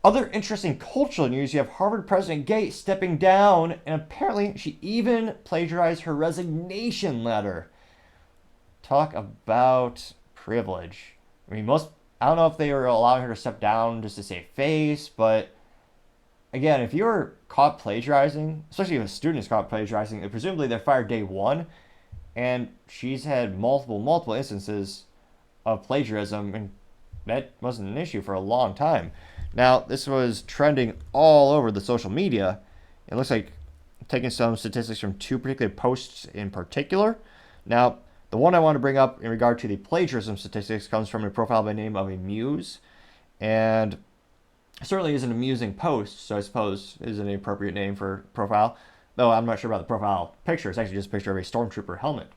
Other interesting cultural news, you have Harvard President Gay stepping down, and apparently she even plagiarized her resignation letter. Talk about privilege. I mean, I don't know if they were allowing her to step down just to save face, but again, if you're caught plagiarizing, especially if a student is caught plagiarizing, presumably they're fired day one, and she's had multiple instances of plagiarism, and that wasn't an issue for a long time. Now, this was trending all over the social media. It looks like I'm taking some statistics from two particular posts in particular. Now, the one I want to bring up in regard to the plagiarism statistics comes from a profile by the name of a muse, and it certainly is an amusing post, so I suppose is an appropriate name for profile. Though I'm not sure about the profile picture. It's actually just a picture of a stormtrooper helmet,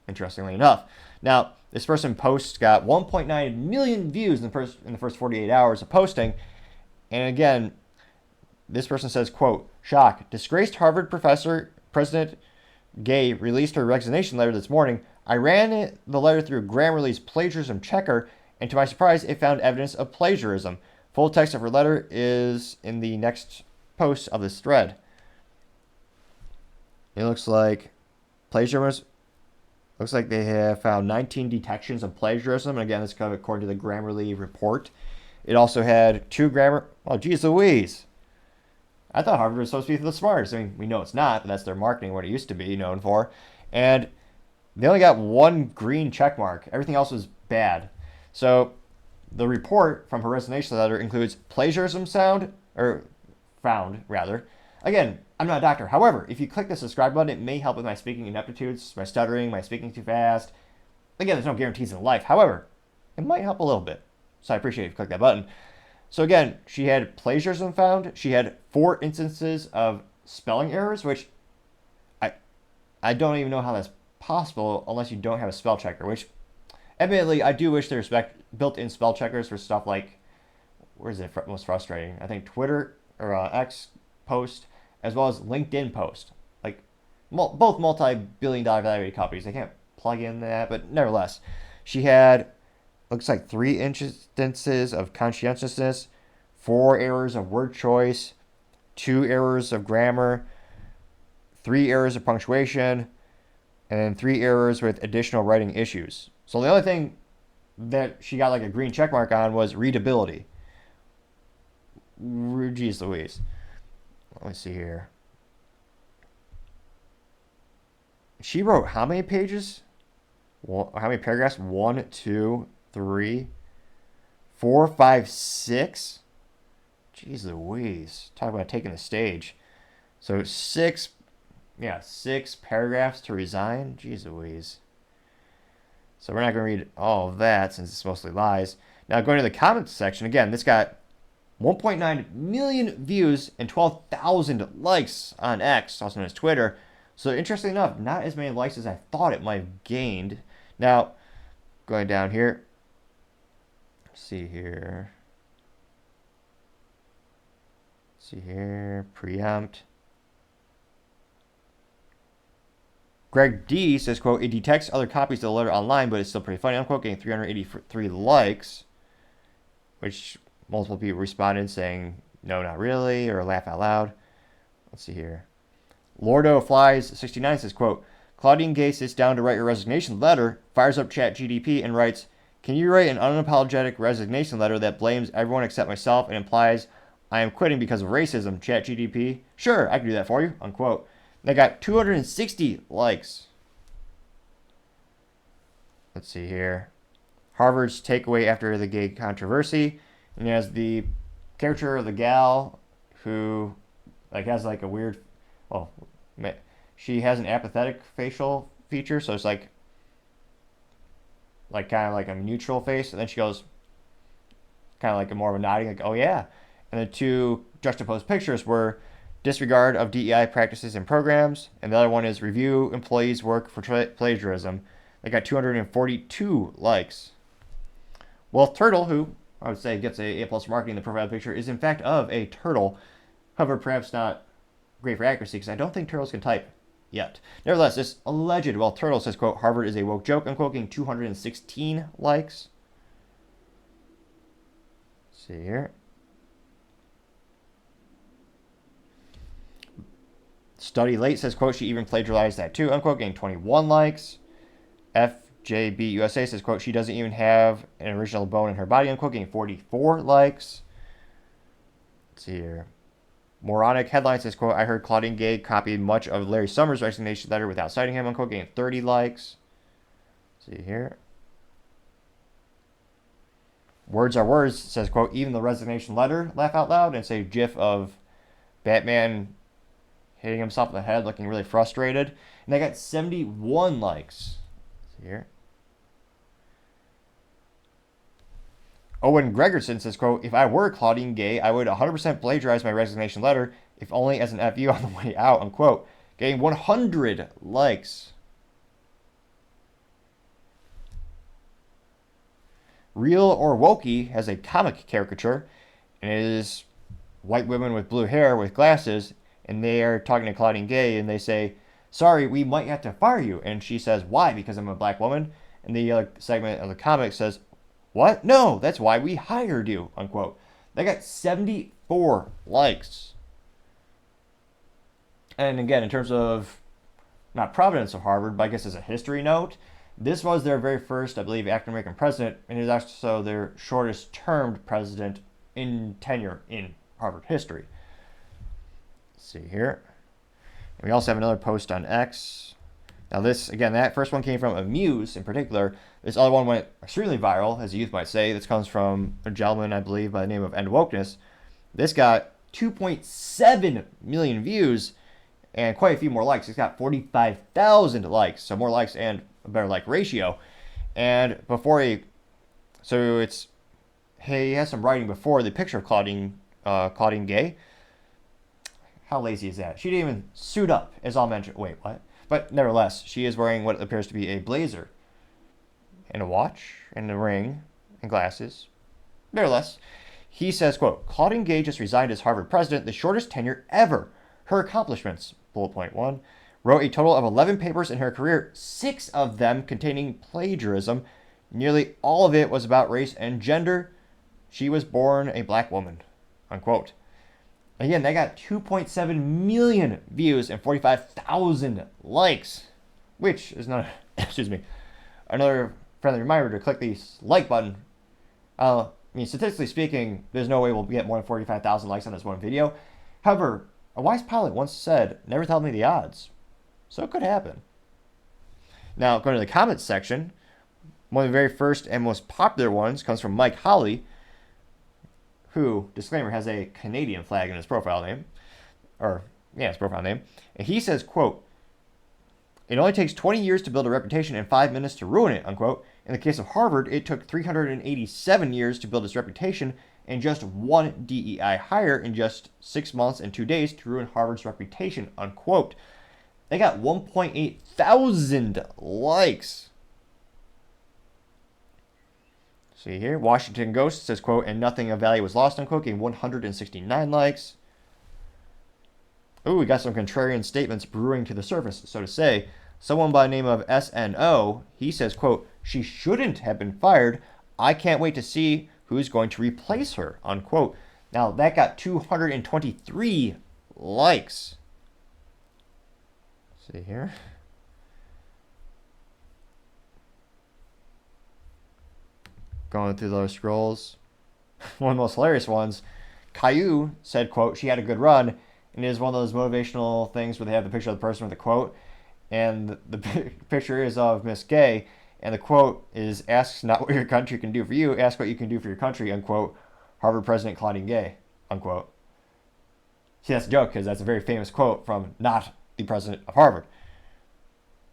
interestingly enough. Now, this person post got 1.9 million views in the first 48 hours of posting. And again, this person says, quote, shock, disgraced Harvard professor, President Gay released her resignation letter this morning. I ran the letter through Grammarly's plagiarism checker, and to my surprise, it found evidence of plagiarism. Full text of her letter is in the next post of this thread. It looks like plagiarism. Looks like they have found 19 detections of plagiarism. And again, this is according to the Grammarly report. It also had two grammar. Oh, geez Louise. I thought Harvard was supposed to be the smartest. I mean, we know it's not, but that's their marketing, what it used to be known for. And they only got one green check mark. Everything else was bad. So the report from her resignation letter includes plagiarism found. Again, I'm not a doctor. However, if you click the subscribe button, it may help with my speaking ineptitudes, my stuttering, my speaking too fast. Again, there's no guarantees in life. However, it might help a little bit. So I appreciate if you click that button. So again, she had plagiarism found. She had 4 instances of spelling errors, which I don't even know how that's possible unless you don't have a spell checker, which admittedly, I do wish there was built-in spell checkers for stuff like, where is it most frustrating? I think Twitter or X post, as well as LinkedIn post. Like, both multi-billion-dollar valued companies. They can't plug in that, but nevertheless. She had, looks like 3 instances of conscientiousness, 4 errors of word choice, 2 errors of grammar, 3 errors of punctuation, and then 3 errors with additional writing issues. So the only thing that she got like a green check mark on was readability. Jeez Louise. Let me see here. She wrote how many pages? How many paragraphs? 1, 2, 3, 4, 5, 6. Jeez Louise. Talk about taking the stage. So 6 paragraphs to resign. Jeez Louise. So we're not going to read all of that since it's mostly lies. Now going to the comments section, again, this got 1.9 million views and 12,000 likes on X, also known as Twitter. So interestingly enough, not as many likes as I thought it might have gained. Now, going down here, let's see here, preempt. Greg D says, quote, it detects other copies of the letter online, but it's still pretty funny, unquote, getting 383 likes, which multiple people responded saying, no, not really, or laugh out loud. Let's see here. Lordo Flies 69 says, quote, Claudine Gay sits down to write her resignation letter, fires up ChatGPT, and writes, can you write an unapologetic resignation letter that blames everyone except myself and implies I am quitting because of racism? ChatGPT, sure, I can do that for you, unquote. They got 260 likes. Let's see here. Harvard's takeaway after the gay controversy. And it has the character of the gal who has like a weird, she has an apathetic facial feature, so it's like kind of like a neutral face, and then she goes kind of like a more of a nodding, like, oh yeah. And the 2 juxtaposed pictures were disregard of DEI practices and programs, and the other one is review employees' work for plagiarism. They got 242 likes. Wealth Turtle, who I would say gets a A+ marking in the profile picture, is in fact of a turtle. However, perhaps not great for accuracy because I don't think turtles can type yet. Nevertheless, this alleged Wealth Turtle says, quote, Harvard is a woke joke, unquote, getting 216 likes. Let's see here. Study Late says, quote, she even plagiarized that too, unquote, getting 21 likes. FJB USA says, quote, she doesn't even have an original bone in her body, unquote, getting 44 likes. Let's see here. Moronic Headline says, quote, I heard Claudine Gay copied much of Larry Summers' resignation letter without citing him, unquote, getting 30 likes. Let's see here. Words Are Words says, quote, even the resignation letter, laugh out loud, and it's a gif of Batman hitting himself in the head, looking really frustrated. And they got 71 likes. Let's see here. Owen Gregerson says, quote, if I were Claudine Gay, I would 100% plagiarize my resignation letter, if only as an FU on the way out, unquote. Getting 100 likes. Real or Wokey has a comic caricature, and it is white women with blue hair with glasses, and they are talking to Claudine Gay, and they say, sorry, we might have to fire you. And she says, why? Because I'm a black woman. And the other segment of the comic says, what? No, that's why we hired you, unquote. They got 74 likes. And again, in terms of, not provenance of Harvard, but I guess as a history note, this was their very first, I believe, African-American president, and it is also their shortest-termed president in tenure in Harvard history. Let's see here. And we also have another post on X. Now this, again, that first one came from Amuse in particular. This other one went extremely viral, as the youth might say. This comes from a gentleman, I believe, by the name of End Wokeness. This got 2.7 million views and quite a few more likes. It's got 45,000 likes, so more likes and a better like ratio. And before he has some writing before the picture of Claudine Gay. How lazy is that? She didn't even suit up, as I'll mention. Wait, what? But nevertheless, she is wearing what appears to be a blazer and a watch and a ring and glasses. Nevertheless, he says, quote, Claudine Gay just resigned as Harvard president, the shortest tenure ever. Her accomplishments, bullet point 1, wrote a total of 11 papers in her career, 6 of them containing plagiarism. Nearly all of it was about race and gender. She was born a black woman, unquote. Again, they got 2.7 million views and 45,000 likes, which is not, another friendly reminder to click the like button. I mean, statistically speaking, there's no way we'll get more than 45,000 likes on this one video. However, a wise pilot once said, never tell me the odds. So it could happen. Now, going to the comments section, one of the very first and most popular ones comes from Mike Holly, who, disclaimer, has a Canadian flag in his profile name. His profile name. And he says, quote, it only takes 20 years to build a reputation and 5 minutes to ruin it, unquote. In the case of Harvard, it took 387 years to build its reputation and just one DEI hire in just 6 months and 2 days to ruin Harvard's reputation, unquote. They got 1.8 thousand likes. See here, Washington Ghost says, quote, and nothing of value was lost, unquote, getting 169 likes. Ooh, we got some contrarian statements brewing to the surface, so to say. Someone by the name of SNO, he says, quote, she shouldn't have been fired. I can't wait to see who's going to replace her, unquote. Now, that got 223 likes. See here. Going through those scrolls. One of the most hilarious ones, Caillou said, quote, she had a good run. And it is one of those motivational things where they have the picture of the person with the quote. And the picture is of Miss Gay. And the quote is, ask not what your country can do for you, ask what you can do for your country, unquote. Harvard President Claudine Gay, unquote. See, that's a joke because that's a very famous quote from not the president of Harvard.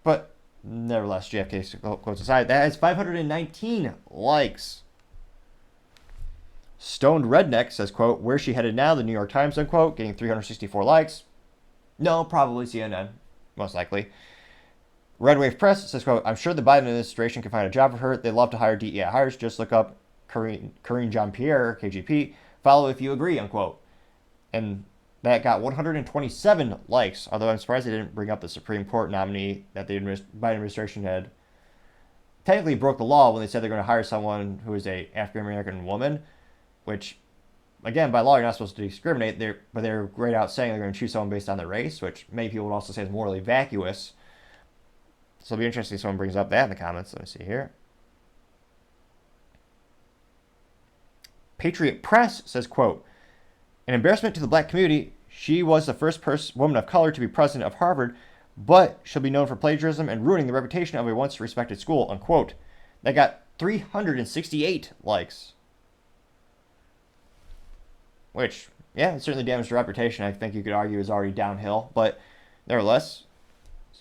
But nevertheless, JFK's quotes aside, that has 519 likes. Stoned Redneck says, quote, where's she headed now? The New York Times, unquote, getting 364 likes. No, probably CNN, most likely. Red Wave Press says, quote, I'm sure the Biden administration can find a job for her. They love to hire DEI hires. Just look up Karine Jean-Pierre, KGP. Follow if you agree, unquote. And that got 127 likes, although I'm surprised they didn't bring up the Supreme Court nominee that the Biden administration had technically broke the law when they said they're going to hire someone who is a African-American woman, which again, by law, you're not supposed to discriminate. But they're great out saying they're going to choose someone based on their race, which many people would also say is morally vacuous. So it'll be interesting if someone brings up that in the comments. Let me see here. Patriot Press says, quote, an embarrassment to the black community. She was the first woman of color to be president of Harvard, but she'll be known for plagiarism and ruining the reputation of a once respected school, unquote. That got 368 likes. Which, yeah, it certainly damaged her reputation. I think you could argue is already downhill, but nevertheless,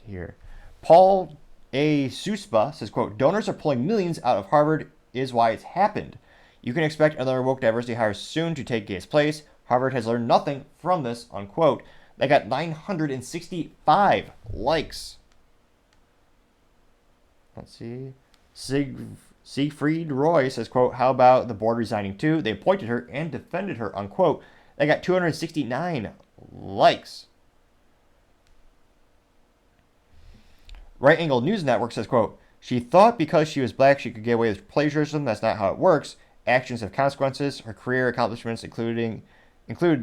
here. Paul A. Suspa says, quote, donors are pulling millions out of Harvard is why it's happened. You can expect another woke diversity hire soon to take Gay's place. Harvard has learned nothing from this, unquote. They got 965 likes. Let's see. Siegfried Roy says, quote, how about the board resigning too? They appointed her and defended her, unquote. They got 269 likes. Right Angle News Network says, quote, she thought because she was black she could get away with plagiarism. That's not how it works. Actions have consequences. Her career accomplishments include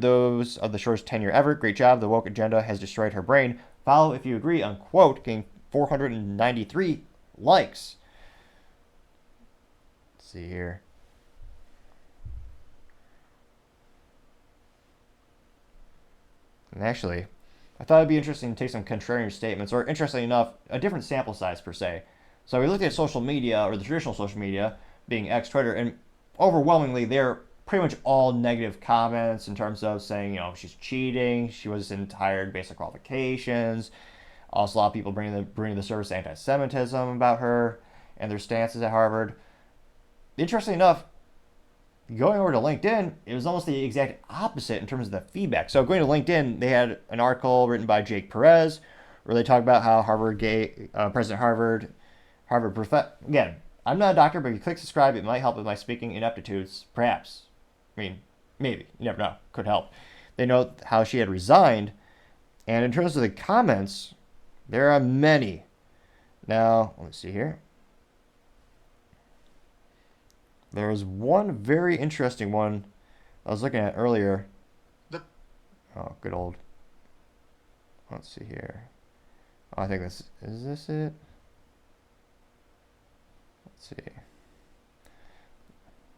those of the shortest tenure ever. Great job. The woke agenda has destroyed her brain. Follow if you agree, unquote, getting 493 likes. Let's see here. And actually, I thought it'd be interesting to take some contrarian statements, or interestingly enough, a different sample size per se. So we looked at social media, or the traditional social media, being X, Twitter, and overwhelmingly they're pretty much all negative comments in terms of saying, she's cheating, she wasn't hired based on qualifications. Also, a lot of people bringing the surface anti-Semitism about her and their stances at Harvard. Interestingly enough, going over to LinkedIn, it was almost the exact opposite in terms of the feedback. So going to LinkedIn, they had an article written by Jake Perez where they talk about how President Harvard, again, I'm not a doctor, but if you click subscribe, it might help with my speaking ineptitudes, perhaps. I mean, maybe. You never know. Could help. They note how she had resigned. And in terms of the comments, there are many. Now, let's see here. There was one very interesting one I was looking at earlier. Oh, good old. Let's see here. Oh, I think is this it? Let's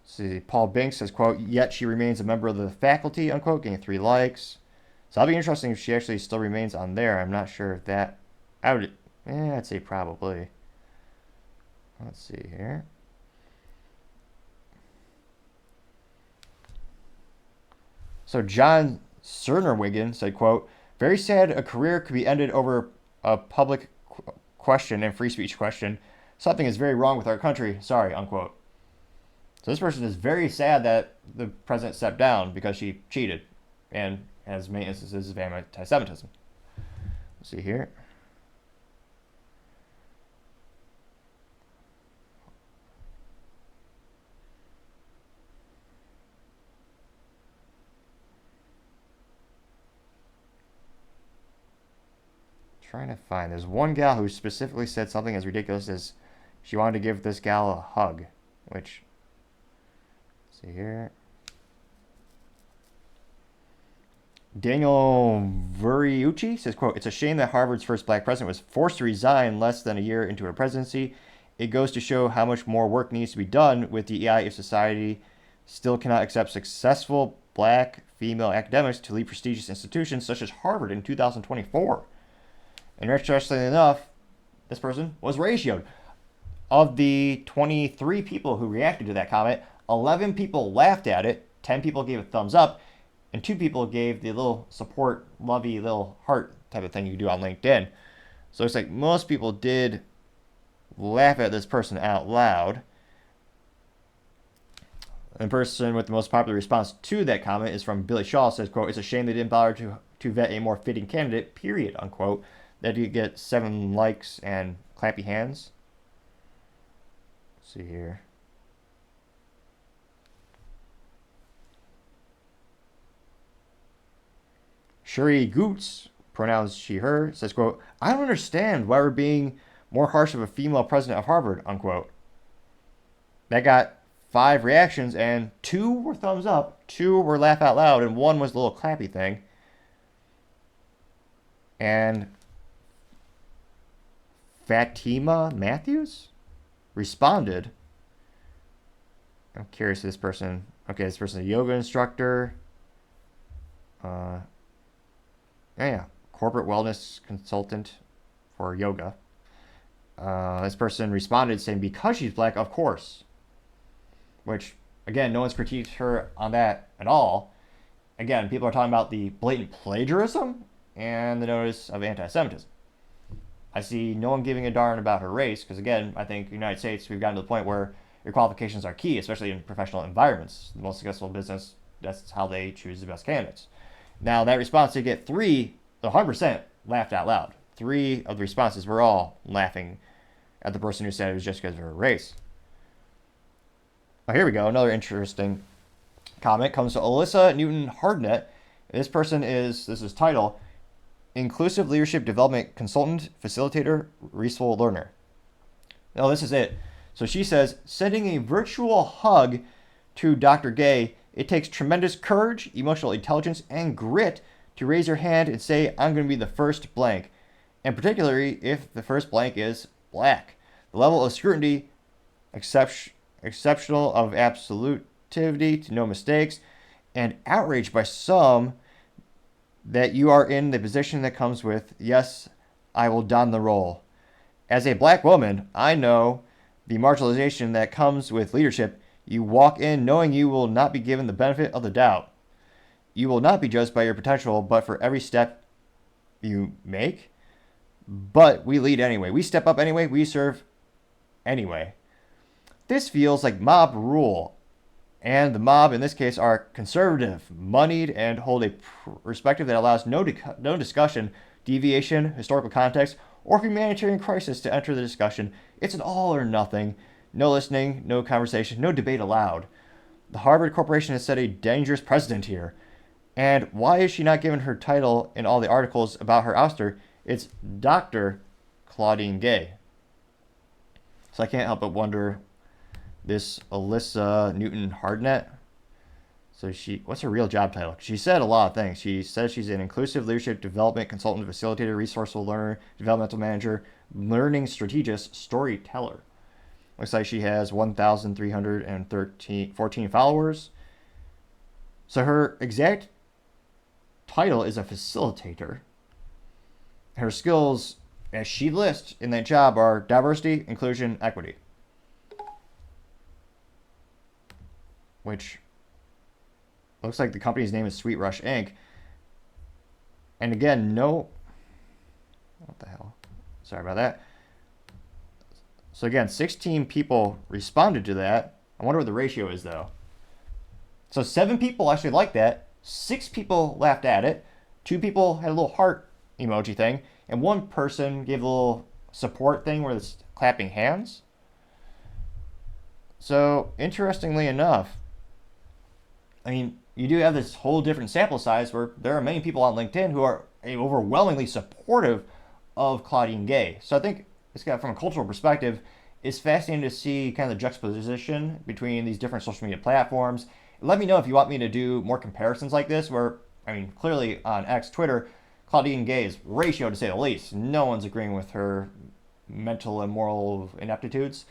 see. Paul Binks says, quote, yet she remains a member of the faculty, unquote, getting 3 likes. So that'll be interesting if she actually still remains on there. I'm not sure if that, I'd say probably. Let's see here. So John Cernerwigan said, quote, very sad a career could be ended over a public question and free speech question. Something is very wrong with our country. Sorry, unquote. So this person is very sad that the president stepped down because she cheated and has many instances of anti-Semitism. Let's see here. Trying to find. There's one gal who specifically said something as ridiculous as she wanted to give this gal a hug, which, let's see here. Daniel Vuriucci says, quote, it's a shame that Harvard's first black president was forced to resign less than a year into her presidency. It goes to show how much more work needs to be done with DEI if society still cannot accept successful black female academics to lead prestigious institutions such as Harvard in 2024. And interestingly enough, this person was ratioed. Of the 23 people who reacted to that comment, 11 people laughed at it, 10 people gave a thumbs up, and 2 people gave the little support, lovey little heart type of thing you do on LinkedIn. So it's like most people did laugh at this person out loud. And the person with the most popular response to that comment is from Billy Shaw. Says, quote, it's a shame they didn't bother to vet a more fitting candidate, period, unquote. That did get 7 likes and clappy hands. Let's see here. Shuri Goots, pronouns she, her, says, quote, I don't understand why we're being more harsh of a female president of Harvard, unquote. That got 5 reactions, and 2 were thumbs up, 2 were laugh out loud, and 1 was the little clappy thing. And Fatima Matthews responded. I'm curious this person. Okay, this person is a yoga instructor. Yeah, corporate wellness consultant for yoga. This person responded saying, because she's black, of course. Which, again, no one's critiqued her on that at all. Again, people are talking about the blatant plagiarism and the notice of anti-Semitism. I see no one giving a darn about her race, because again, I think in the United States, we've gotten to the point where your qualifications are key, especially in professional environments. The most successful business, that's how they choose the best candidates. Now, that response did get 100% laughed out loud. 3 of the responses were all laughing at the person who said it was just because of her race. Oh, here we go. Another interesting comment comes to Alyssa Newton Hardnett. This person this is title, Inclusive Leadership Development Consultant, Facilitator, Resourceful Learner. Now, this is it. So she says, sending a virtual hug to Dr. Gay, it takes tremendous courage, emotional intelligence, and grit to raise your hand and say, I'm going to be the first blank. And particularly if the first blank is black. The level of scrutiny, exceptional of absolutivity to no mistakes, and outrage by some that you are in the position that comes with, yes, I will don the role. As a black woman, I know the marginalization that comes with leadership. You walk in knowing you will not be given the benefit of the doubt. You will not be judged by your potential, but for every step you make. But we lead anyway. We step up anyway. We serve anyway. This feels like mob rule. And the mob, in this case, are conservative, moneyed, and hold a perspective that allows no discussion, deviation, historical context, or humanitarian crisis to enter the discussion. It's an all or nothing. No listening, no conversation, no debate allowed. The Harvard Corporation has set a dangerous precedent here. And why is she not given her title in all the articles about her ouster? It's Dr. Claudine Gay. So I can't help but wonder, this Alyssa Newton Hardnett. So what's her real job title? She said a lot of things. She says she's an inclusive leadership development consultant, facilitator, resourceful learner, developmental manager, learning strategist, storyteller. Looks like she has 1,314 followers. So her exact title is a facilitator. Her skills, as she lists in that job, are diversity, inclusion, equity. Which looks like the company's name is Sweet Rush Inc. And again, what the hell? Sorry about that. So again, 16 people responded to that. I wonder what the ratio is, though. So 7 people actually liked that. 6 people laughed at it. 2 people had a little heart emoji thing. And 1 person gave a little support thing where it's clapping hands. So, interestingly enough, I mean, you do have this whole different sample size where there are many people on LinkedIn who are overwhelmingly supportive of Claudine Gay. So I think from a cultural perspective, it's fascinating to see kind of the juxtaposition between these different social media platforms. Let me know if you want me to do more comparisons like this, where, I mean, clearly on X, Twitter, Claudine Gay is ratio, to say the least. No one's agreeing with her mental and moral ineptitudes,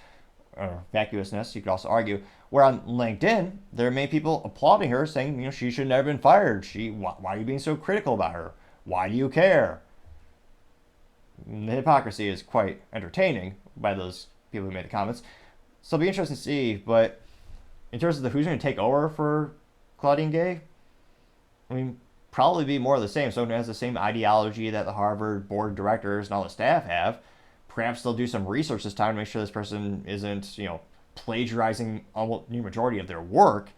or vacuousness, you could also argue. Where on LinkedIn, there are many people applauding her, saying, she should never have been fired. Why are you being so critical about her? Why do you care? The hypocrisy is quite entertaining by those people who made the comments. So it'll be interesting to see, but in terms of who's going to take over for Claudine Gay, I mean, probably be more of the same. Someone who has the same ideology that the Harvard board of directors and all the staff have. Perhaps they'll do some research this time to make sure this person isn't, plagiarizing almost the majority of their work.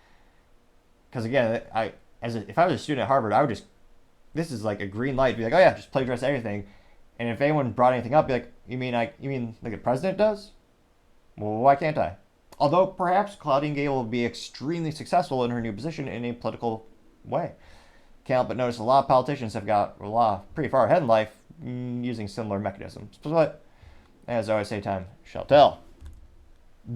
Because again, if I was a student at Harvard, I would this is like a green light, be like, oh yeah, just plagiarize everything. And if anyone brought anything up, be like, you mean like the president does? Well, why can't I? Although perhaps Claudine Gay will be extremely successful in her new position in a political way. Can't help but notice a lot of politicians have got a lot pretty far ahead in life using similar mechanisms. But as I always say, time shall tell.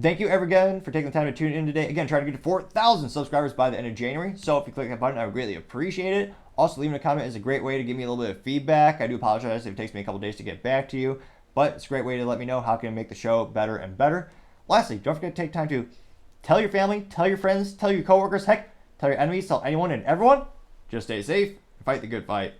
Thank you again for taking the time to tune in today. Again, trying to get to 4,000 subscribers by the end of January. So if you click that button, I would greatly appreciate it. Also, leaving a comment is a great way to give me a little bit of feedback. I do apologize if it takes me a couple days to get back to you, but it's a great way to let me know how can I make the show better and better. Lastly, don't forget to take time to tell your family, tell your friends, tell your coworkers, heck, tell your enemies, tell anyone and everyone. Just stay safe and fight the good fight.